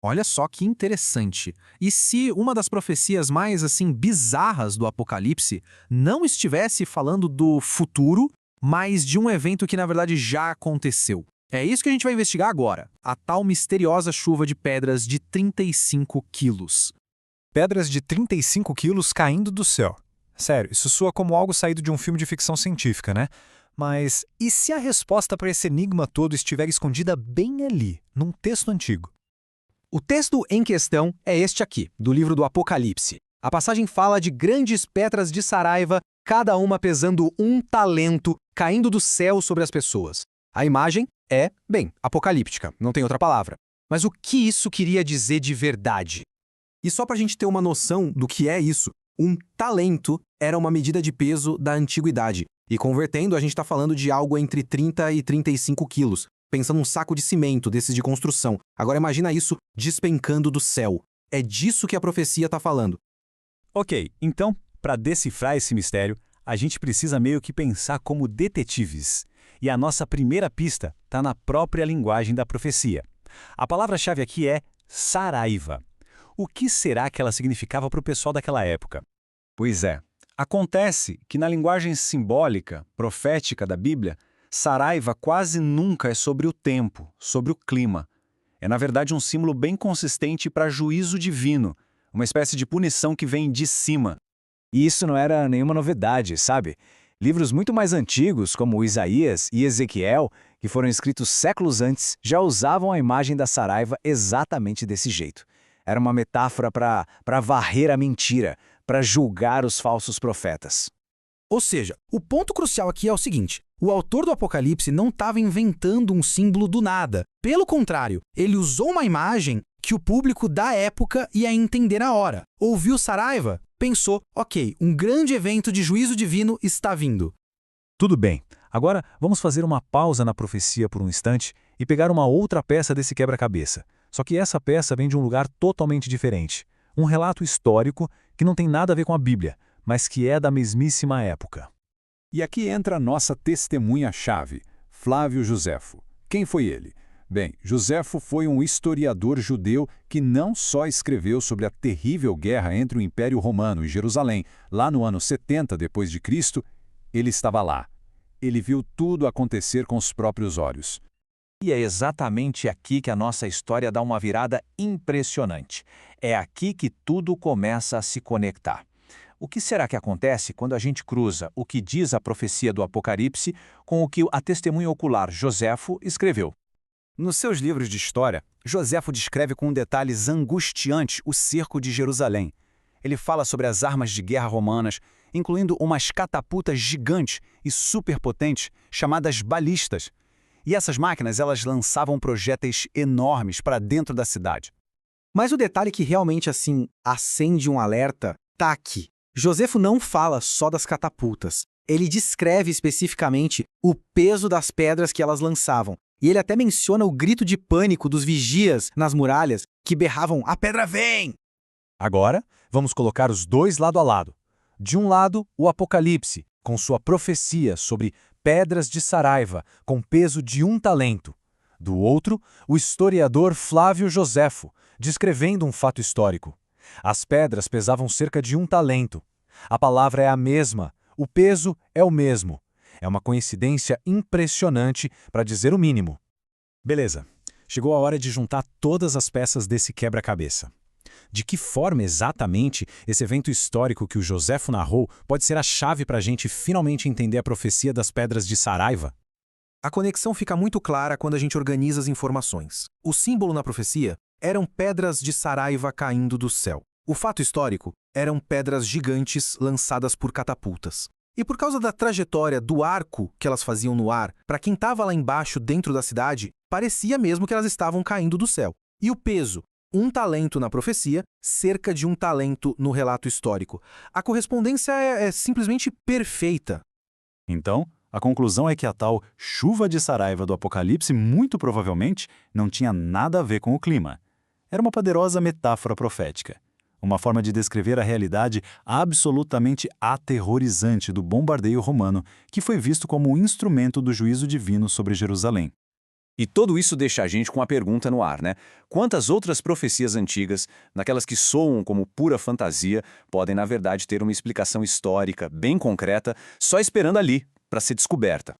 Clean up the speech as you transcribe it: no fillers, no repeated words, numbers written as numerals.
Olha só que interessante. E se uma das profecias mais assim bizarras do Apocalipse não estivesse falando do futuro, mas de um evento que na verdade já aconteceu? É isso que a gente vai investigar agora, a tal misteriosa chuva de pedras de 35 quilos. Pedras de 35 quilos caindo do céu. Sério, isso soa como algo saído de um filme de ficção científica, né? Mas e se a resposta para esse enigma todo estiver escondida bem ali, num texto antigo? O texto em questão é este aqui, do livro do Apocalipse. A passagem fala de grandes pedras de saraiva, cada uma pesando 1 talento, caindo do céu sobre as pessoas. A imagem é, bem, apocalíptica, não tem outra palavra. Mas o que isso queria dizer de verdade? E só para a gente ter uma noção do que é isso, 1 talento era uma medida de peso da antiguidade. E convertendo, a gente está falando de algo entre 30 e 35 quilos. Pensa num saco de cimento desses de construção. Agora imagina isso despencando do céu. É disso que a profecia está falando. Ok, então, para decifrar esse mistério, a gente precisa meio que pensar como detetives. E a nossa primeira pista está na própria linguagem da profecia. A palavra-chave aqui é saraiva. O que será que ela significava para o pessoal daquela época? Pois é, acontece que na linguagem simbólica, profética da Bíblia, saraiva quase nunca é sobre o tempo, sobre o clima. É, na verdade, um símbolo bem consistente para juízo divino, uma espécie de punição que vem de cima. E isso não era nenhuma novidade, sabe? Livros muito mais antigos, como Isaías e Ezequiel, que foram escritos séculos antes, já usavam a imagem da saraiva exatamente desse jeito. Era uma metáfora para varrer a mentira, para julgar os falsos profetas. Ou seja, o ponto crucial aqui é o seguinte: o autor do Apocalipse não estava inventando um símbolo do nada. Pelo contrário, ele usou uma imagem que o público da época ia entender na hora. Ouviu saraiva? Pensou, ok, um grande evento de juízo divino está vindo. Tudo bem, agora vamos fazer uma pausa na profecia por um instante e pegar uma outra peça desse quebra-cabeça. Só que essa peça vem de um lugar totalmente diferente. Um relato histórico que não tem nada a ver com a Bíblia, mas que é da mesmíssima época. E aqui entra a nossa testemunha-chave, Flávio Joséfo. Quem foi ele? Bem, Joséfo foi um historiador judeu que não só escreveu sobre a terrível guerra entre o Império Romano e Jerusalém, lá no ano 70 depois de Cristo, ele estava lá. Ele viu tudo acontecer com os próprios olhos. E é exatamente aqui que a nossa história dá uma virada impressionante. É aqui que tudo começa a se conectar. O que será que acontece quando a gente cruza o que diz a profecia do Apocalipse com o que a testemunha ocular Joséfo escreveu? Nos seus livros de história, Joséfo descreve com detalhes angustiantes o cerco de Jerusalém. Ele fala sobre as armas de guerra romanas, incluindo umas catapultas gigantes e superpotentes chamadas balistas. E essas máquinas elas lançavam projéteis enormes para dentro da cidade. Mas o detalhe que realmente assim acende um alerta tá aqui. Joséfo não fala só das catapultas. Ele descreve especificamente o peso das pedras que elas lançavam. E ele até menciona o grito de pânico dos vigias nas muralhas que berravam: "A pedra vem!". Agora, vamos colocar os dois lado a lado. De um lado, o Apocalipse, com sua profecia sobre pedras de saraiva com peso de 1 talento. Do outro, o historiador Flávio Joséfo, descrevendo um fato histórico. As pedras pesavam cerca de 1 talento. A palavra é a mesma, o peso é o mesmo. É uma coincidência impressionante, para dizer o mínimo. Beleza, chegou a hora de juntar todas as peças desse quebra-cabeça. De que forma exatamente esse evento histórico que o Joséfo narrou pode ser a chave para a gente finalmente entender a profecia das pedras de saraiva? A conexão fica muito clara quando a gente organiza as informações. O símbolo na profecia eram pedras de saraiva caindo do céu. O fato histórico eram pedras gigantes lançadas por catapultas. E por causa da trajetória do arco que elas faziam no ar, para quem estava lá embaixo dentro da cidade, parecia mesmo que elas estavam caindo do céu. E o peso? 1 talento na profecia, cerca de 1 talento no relato histórico. A correspondência é simplesmente perfeita. Então, a conclusão é que a tal chuva de saraiva do Apocalipse muito provavelmente não tinha nada a ver com o clima. Era uma poderosa metáfora profética. Uma forma de descrever a realidade absolutamente aterrorizante do bombardeio romano, que foi visto como um instrumento do juízo divino sobre Jerusalém. E tudo isso deixa a gente com a pergunta no ar, né? Quantas outras profecias antigas, naquelas que soam como pura fantasia, podem, na verdade, ter uma explicação histórica bem concreta, só esperando ali para ser descoberta?